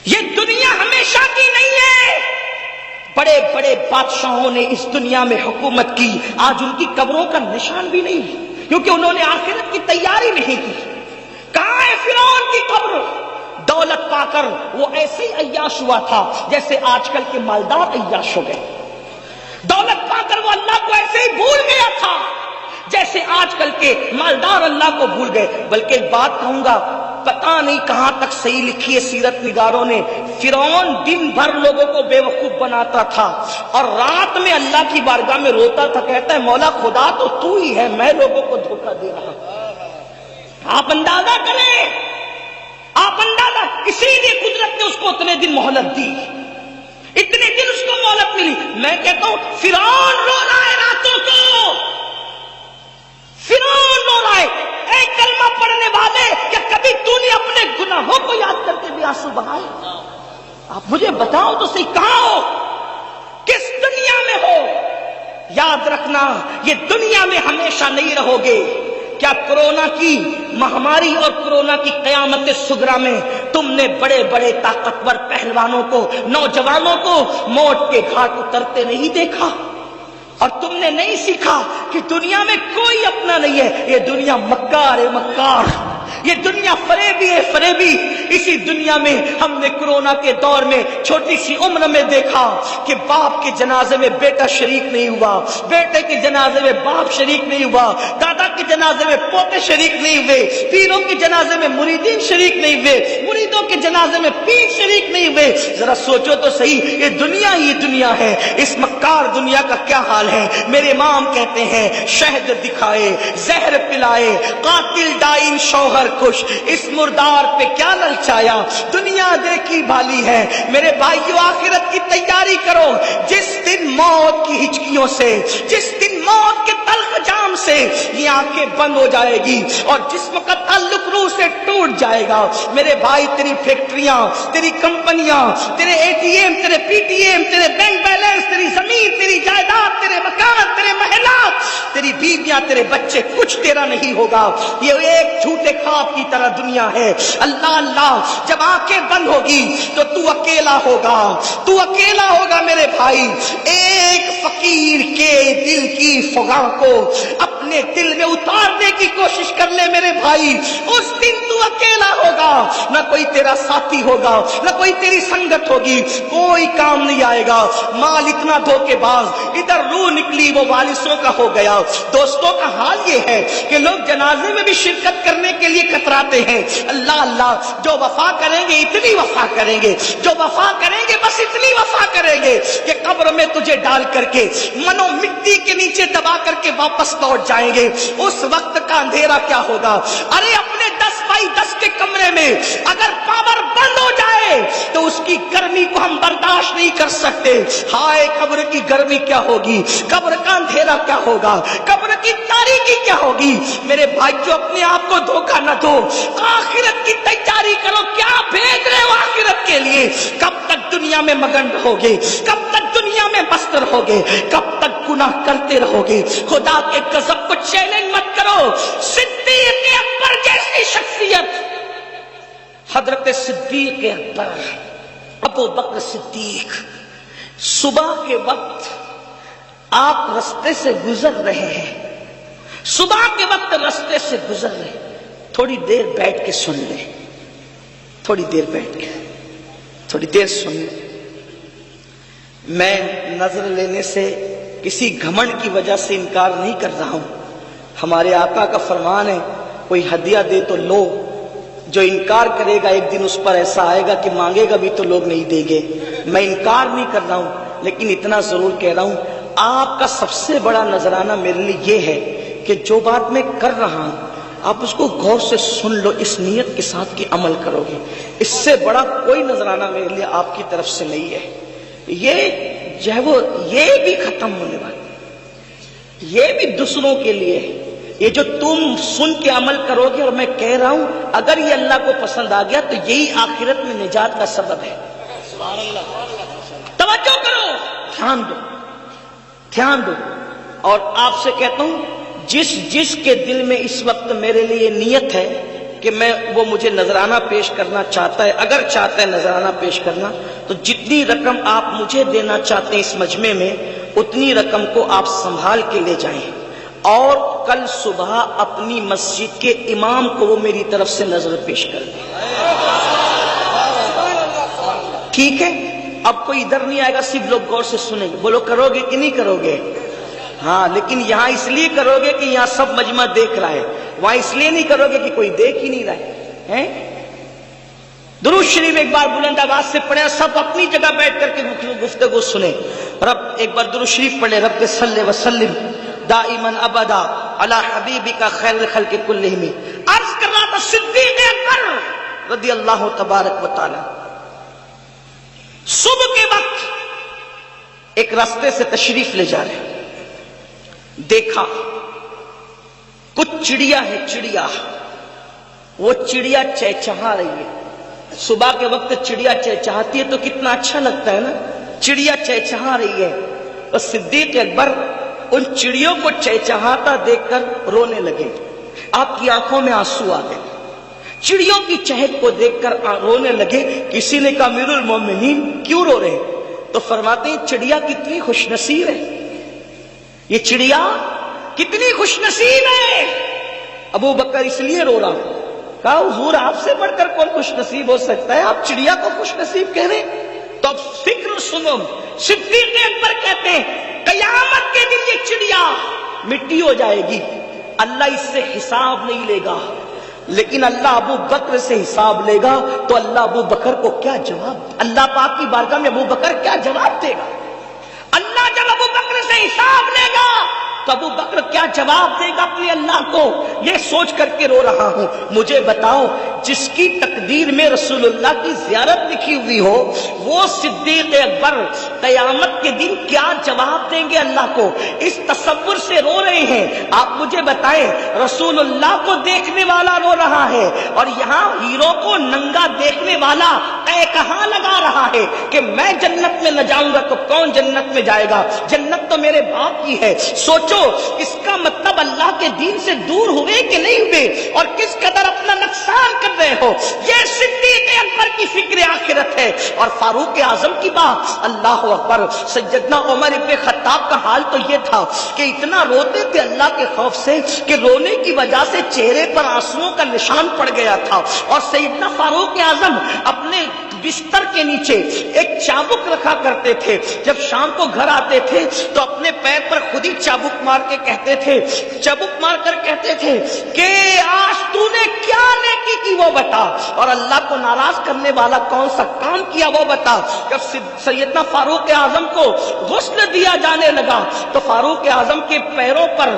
یہ دنیا ہمیشہ کی نہیں ہے. بڑے بڑے بادشاہوں نے اس دنیا میں حکومت کی، آج ان کی قبروں کا نشان بھی نہیں، کیونکہ انہوں نے آخرت کی تیاری نہیں کی. کہاں ہے فرعون کی قبر؟ دولت پا کر وہ ایسے ہی عیاش ہوا تھا جیسے آج کل کے مالدار عیاش ہو گئے. دولت پا کر وہ اللہ کو ایسے ہی بھول گیا تھا جیسے آج کل کے مالدار اللہ کو بھول گئے. بلکہ ایک بات کہوں گا، پتہ نہیں کہاں تک صحیح لکھی ہے سیرت نگاروں نے، فرعون دن بھر لوگوں کو بے وقوف بناتا تھا اور رات میں اللہ کی بارگاہ میں روتا تھا، کہتا ہے مولا خدا تو ہی ہے، میں لوگوں کو دھوکہ دے رہا ہوں. آپ اندازہ کریں، آپ اندازہ، اسی لیے قدرت نے اس کو اتنے دن مہلت دی، اتنے دن اس کو مہلت ملی. میں کہتا ہوں فرعون رو رہا ہے راتوں کو، فرعون رو رہا ہے. اے کلمہ پڑھنے والے، کیا کبھی تو نے اپنے گناہوں کو یاد کر کے بھی آنسو بہائے؟ آپ مجھے بتاؤ تو صحیح، کہاں ہو، کس دنیا میں ہو؟ یاد رکھنا یہ دنیا میں ہمیشہ نہیں رہو گے. کیا کرونا کی مہاماری اور کرونا کی قیامت صغریٰ میں تم نے بڑے بڑے طاقتور پہلوانوں کو، نوجوانوں کو موت کے گھاٹ اترتے نہیں دیکھا؟ اور تم نے نہیں سیکھا کہ دنیا میں کوئی اپنا نہیں ہے، یہ دنیا مکار ہے، مکار، یہ دنیا فریبی ہے، فریبی. اسی دنیا میں ہم نے کرونا کے دور میں چھوٹی سی عمر میں دیکھا کہ باپ کے جنازے میں بیٹا شریک نہیں ہوا، بیٹے کے جنازے میں باپ شریک نہیں ہوا، دادا کے جنازے میں پوتے شریک نہیں ہوئے، پیروں کے جنازے میں مریدین شریک نہیں ہوئے، مریدوں کے جنازے میں پیر شریک نہیں ہوئے. ذرا سوچو تو صحیح، یہ دنیا ہے. اس مکار دنیا کا کیا حال ہے؟ میرے امام کہتے ہیں شہد دکھائے، زہر پلائے، قاتل ڈائن شوہر کش، اس مردار پہ کیا للچایا، دنیا دیکھی بھالی ہے. میرے بھائیو آخرت کی تیاری کرو. جس دن موت کی ہچکیوں سے، جس دن موت کے تلخ جام سے یہ آنکھیں بند ہو جائے گی اور جسم کا تعلق روح سے ٹوٹ جائے گا، میرے بھائی تیری فیکٹریاں، تیری کمپنیاں، تیرے اے ٹی ایم، تیرے پی ٹی ایم، تیرے بینک بیلنس، تیری زمین، تیری جائیداد، تیرے مکان، تیرے محلات، تیری بیویاں، تیرے بچے، کچھ تیرا نہیں ہوگا. یہ ایک جھوٹے خواب کی طرح دنیا ہے. اللہ جب آنکھیں بند ہوگی تو اکیلا ہوگا، تو اکیلا ہوگا میرے بھائی. ایک فقیر کے دل کی فغاں کو اپنے دل میں اتارنے کی کوشش کر لے میرے بھائی، اس دن تو اکیلا ہوگا، نہ کوئی تیرا ساتھی ہوگا، نہ کوئی تیری سنگت ہوگی، کوئی کام نہیں آئے گا. مال اتنا دھوکے باز، ادھر روح نکلی وہ وارثوں کا ہو گیا. دوستوں کا حال یہ ہے کہ لوگ جنازے میں بھی شرکت کرنے کے لیے کتراتے ہیں. اللہ جو وفا کریں گے اتنی وفا کریں گے، جو وفا کریں گے بس اتنی وفا کریں گے کہ قبر میں تجھے ڈال کر کے منو مٹی کے نیچے دبا کر کے واپس لوٹ جائیں گے. اس وقت کا اندھیرا کیا ہوگا؟ ارے اپنے 10x10 کے کمرے میں اگر پاور بند ہو جائے تو اس کی گرمی کو ہم برداشت نہیں کر سکتے. ہائے قبر کی گرمی کیا ہوگی، قبر کا اندھیرا کیا ہوگا، قبر کی تاریکی کیا ہوگی. میرے بھائیو اپنے آپ کو دھوکہ نہ دو، آخرت کی تیاری کرو. کیا بھیج رہے ہو آخرت کے لیے؟ کب تک دنیا میں مگن رہو گے؟ کب تک دنیا میں مست رہو گے؟ کب تک گناہ کرتے رہو گے؟ خدا کے غضب کو چیلنج مت کرو. صدیق اکبر جیسی شخصیت، حضرت صدیق اکبر، ابو بکر صدیق، صبح کے وقت آپ رستے سے گزر رہے ہیں، صبح کے وقت رستے سے گزر رہے ہیں. تھوڑی دیر بیٹھ کے سن لیں، تھوڑی دیر بیٹھ کے، تھوڑی دیر سن لیں. میں نظر لینے سے کسی گھمنڈ کی وجہ سے انکار نہیں کر رہا ہوں. ہمارے آقا کا فرمان ہے کوئی ہدیہ دے تو لو، جو انکار کرے گا ایک دن اس پر ایسا آئے گا کہ مانگے گا بھی تو لوگ نہیں دیں گے. میں انکار نہیں کر رہا ہوں، لیکن اتنا ضرور کہہ رہا ہوں آپ کا سب سے بڑا نذرانہ میرے لیے یہ ہے کہ جو بات میں کر رہا ہوں آپ اس کو غور سے سن لو، اس نیت کے ساتھ کہ عمل کرو گے. اس سے بڑا کوئی نذرانہ میرے لیے آپ کی طرف سے نہیں ہے. یہ جو ہے وہ یہ بھی ختم ہونے والا، یہ بھی دوسروں کے لیے ہے. یہ جو تم سن کے عمل کرو گے، اور میں کہہ رہا ہوں اگر یہ اللہ کو پسند آ گیا تو یہی آخرت میں نجات کا سبب ہے. توجہ کرو، دھیان دو. اور آپ سے کہتا ہوں جس کے دل میں اس وقت میرے لیے نیت ہے کہ میں وہ مجھے نذرانہ پیش کرنا چاہتا ہے، اگر چاہتا ہے نذرانہ پیش کرنا تو جتنی رقم آپ مجھے دینا چاہتے ہیں اس مجمع میں اتنی رقم کو آپ سنبھال کے لے جائیں، اور کل صبح اپنی مسجد کے امام کو وہ میری طرف سے نظر پیش کر دیں۔ ٹھیک ہے؟ اب کوئی ادھر نہیں آئے گا، صرف لوگ غور سے سنیں گے، بولو کرو گے کہ نہیں کرو گے؟ ہاں، لیکن یہاں اس لیے کرو گے کہ یہاں سب مجمع دیکھ رہا ہے، وہاں اس لیے نہیں کرو گے کہ کوئی دیکھ ہی نہیں رہا ہے۔ درود شریف ایک بار بلند آواز سے پڑھیں، سب اپنی جگہ بیٹھ کر کے گفتگو سنیں۔ رب ایک بار درود شریف پڑھیں، رب صلی وسلم دائما ابدا علی حبیبک خیر الخلق کلہم۔ عرض کر رہا تھا صدیق اکبر رضی اللہ تبارک و تعالی صبح کے وقت ایک راستے سے تشریف لے جا رہے، دیکھا کچھ چڑیا ہے، چڑیا، وہ چڑیا چہچہا رہی ہے۔ صبح کے وقت چڑیا چہچہاتی ہے تو کتنا اچھا لگتا ہے نا، چڑیا چہچہا رہی ہے۔ اور صدیق اکبر ان چڑیوں کو چہچہاتا دیکھ کر رونے لگے، آپ کی آنکھوں میں آنسو آ گئے، چڑیوں کی چہک کو دیکھ کر رونے لگے۔ کسی نے کہا امیر المومنین کیوں رو رہے؟ تو فرماتے ہیں چڑیا کتنی خوش نصیب ہے، یہ چڑیا کتنی خوش نصیب ہے۔ ابو بکر اس لیے رو رہا، کہا حضور آپ سے بڑھ کر کون خوش نصیب ہو سکتا ہے، آپ چڑیا کو خوش نصیب کہہ رہے ہیں؟ تو اب فکر سنو، صدیق اکبر کہتے ہیں قیامت کے دن یہ چڑیا مٹی ہو جائے گی، اللہ اس سے حساب نہیں لے گا، لیکن اللہ ابو بکر سے حساب لے گا۔ تو اللہ ابو بکر کو کیا جواب، اللہ پاک کی بارگاہ میں ابو بکر کیا جواب دے گا؟ اللہ جب ابو بکر سے حساب لے گا تو ابو بکر کیا جواب دے گا اپنے اللہ کو؟ یہ سوچ کر کے رو رہا ہوں۔ مجھے بتاؤ، جس کی تقدیر میں رسول اللہ کی زیارت لکھی ہوئی ہو وہ صدیق اکبر قیامت کے دن کیا جواب دیں گے اللہ کو؟ اس تصور سے رو رہے ہیں۔ آپ مجھے بتائیں، رسول اللہ کو دیکھنے والا رو رہا ہے اور یہاں ہیرو کو ننگا دیکھنے والا اے کہاں لگا رہا ہے کہ میں جنت میں نہ جاؤں گا تو کون جنت میں جائے گا، جنت تو میرے باپ کی ہے۔ سوچو اس کا مطلب اللہ کے دین سے دور ہوئے کہ نہیں ہوئے، اور کس قدر اپنا نقصان کر رہے ہو۔ یہ صدیق اکبر کی فکر آخرت ہے۔ اور فاروق اعظم کی بات، اللہ اکبر، سیدنا عمر ابن خطاب کا حال تو یہ تھا کہ اتنا روتے تھے اللہ کے خوف سے کہ رونے کی وجہ سے چہرے پر آنسوؤں کا نشان پڑ گیا تھا۔ اور سیدنا فاروق اعظم اپنے بستر کے نیچے ایک چابک رکھا کرتے تھے، جب شام کو گھر آتے تھے تو اپنے پیر پر خود ہی چابک مار کے کہتے تھے، چابک مار کر کہتے تھے کہ آج تو نے کیا نیکی کی وہ بتا، اور اللہ کو ناراض کرنے والا کون سا کام کیا وہ بتا۔ جب سیدنا فاروق اعظم کو غسل دیا جانے لگا تو فاروق اعظم کے پیروں پر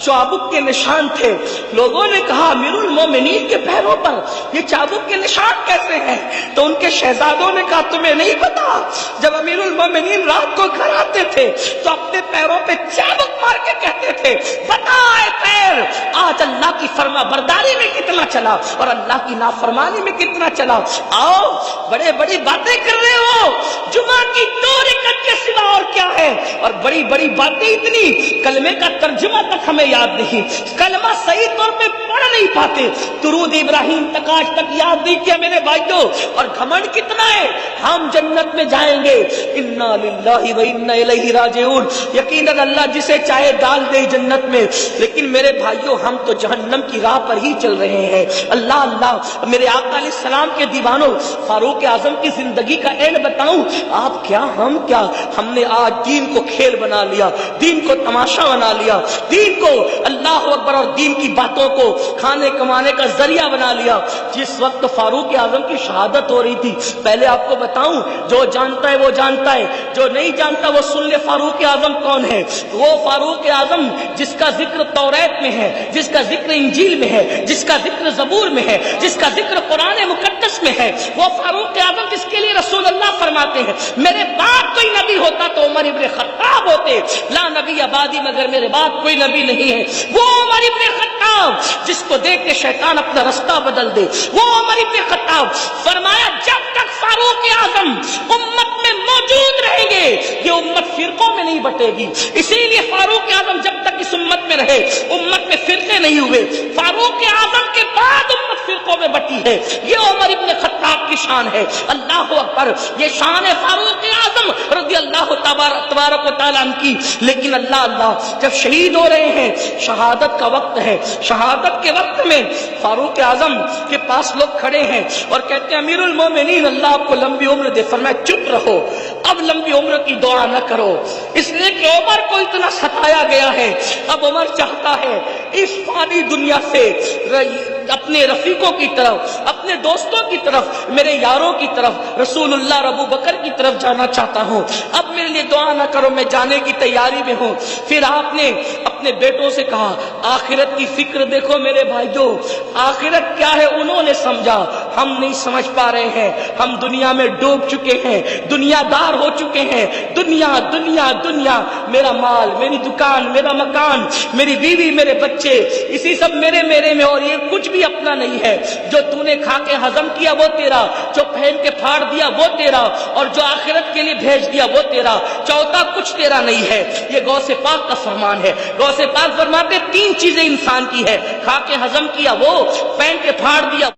چابک کے نشان تھے۔ لوگوں نے کہا امیر المومنین کے پیروں پر یہ چابک کے نشان کیسے ہیں؟ تو ان کے شہزادوں نے کہا تمہیں نہیں پتا، جب امیر المومنین رات کو گھر آتے تھے تو اپنے پیروں پہ چابک مار کے کہتے تھے بتا اے پیر آج اللہ کی فرما برداری میں کتنا چلا اور اللہ کی نافرمانی میں کتنا چلا۔ آؤ بڑے بڑی باتیں کر رہے ہو، جمعہ کی 2 رکعت کے سوا اور کیا ہے، اور بڑی بڑی باتیں اتنی، کلمے کا ترجمہ تک ہمیں یاد نہیں، کلمہ صحیح طور پہ پڑھ نہیں پاتے، درود ابراہیم تک آج تک یاد نہیں کیا میرے بھائیوں، اور گھمنڈ کتنا ہے ہم جنت میں جائیں گے، انا للہ و انا الیہ راجعون، یقیناً اللہ جسے چاہے ڈال دے جنت میں، لیکن میرے بھائیوں ہم تو جہنم کی راہ پر ہی چل رہے ہیں۔ اللہ اللہ، میرے آقا علیہ السلام کے دیوانوں، فاروق اعظم کی زندگی کا اینڈ بتاؤں، آپ کیا ہم کیا، ہم نے آج دین کو کھیل بنا لیا، دین کو تماشا بنا لیا، دین کو اللہ اکبر اور دین کی باتوں کو کھانے کمانے کا ذریعہ بنا لیا۔ جس وقت فاروق اعظم کی شہادت ہو رہی تھی، پہلے آپ کو بتاؤں، جو جانتا ہے وہ جانتا ہے، جو نہیں جانتا وہ سن لے فاروق اعظم کون ہے۔ وہ فاروق اعظم جس کا ذکر توریت میں ہے، جس کا ذکر انجیل میں ہے، جس کا ذکر زبور میں ہے، جس کا ذکر قرآن مقدس میں ہے، وہ فاروق اعظم جس کے لیے رسول اللہ فرماتے ہیں میرے بعد کوئی نبی ہوتا تو عمر ابن خطاب ہوتے، لا نبی آبادی مگر میرے بعد کوئی نبی نہیں ہے۔ وہ عمر ابن خطاب جس کو دیکھ کے شیطان اپنا رستہ بدل دے، وہ عمر ابن خطاب، فرمایا جب تک فاروق اعظم امت میں موجود رہیں گے یہ امت فرقوں میں نہیں بٹے گی. اسی لیے فاروق اعظم جب تک اس امت میں رہے امت میں فرقے نہیں ہوئے. فاروق اعظم کے بعد امت فرقوں میں بٹی ہے. یہ عمر ابن خطاب کی شان ہے. اللہ اکبر، یہ شان ہے فاروق اعظم رضی اللہ تبارک و تعالیٰ عنہ کی. لیکن اللہ جب شہید ہو رہے ہیں، شہادت کا وقت ہے، شہادت کے وقت میں فاروق اعظم کے پاس لوگ کھڑے ہیں اور کہتے ہیں امیر المومنین اللہ آپ کو لمبی عمر دے. فرمایا چپ رہو، اب لمبی عمر کی دعا نہ کرو، اس لیے کہ عمر کو اتنا ستایا گیا ہے. اب عمر چاہتا ہے اس فانی دنیا سے اپنے رفیقوں کی طرف، اپنے دوستوں کی طرف، میرے یاروں کی طرف، رسول اللہ ابو بکر کی طرف جانا چاہتا ہوں. اب میرے لیے دعا نہ کرو، میں جانے کی تیاری میں ہوں. پھر آپ نے اپنے بیٹوں سے کہا آخرت کی فکر دیکھو میرے بھائیوں، آخرت کیا ہے انہوں نے سمجھا، ہم نہیں سمجھ پا رہے ہیں. ہم دنیا میں ڈوب چکے ہیں، دنیا دار ہو چکے ہیں. دنیا دنیا دنیا، میرا مال، میری دکان، میرا مکان، میری بیوی، میرے بچے، اسی سب میرے میں، اور یہ کچھ بھی اپنا نہیں ہے. جو تو نے کھا کے ہضم کیا وہ تیرا، جو پہن کے پھاڑ دیا وہ تیرا، اور جو آخرت کے لیے بھیج دیا وہ تیرا. چوتھا کچھ تیرا نہیں ہے. یہ غوث پاک کا فرمان ہے. غوث پاک فرماتے تین چیزیں انسان کی ہے، کھا کے ہضم کیا وہ، پہن کے پھاڑ دیا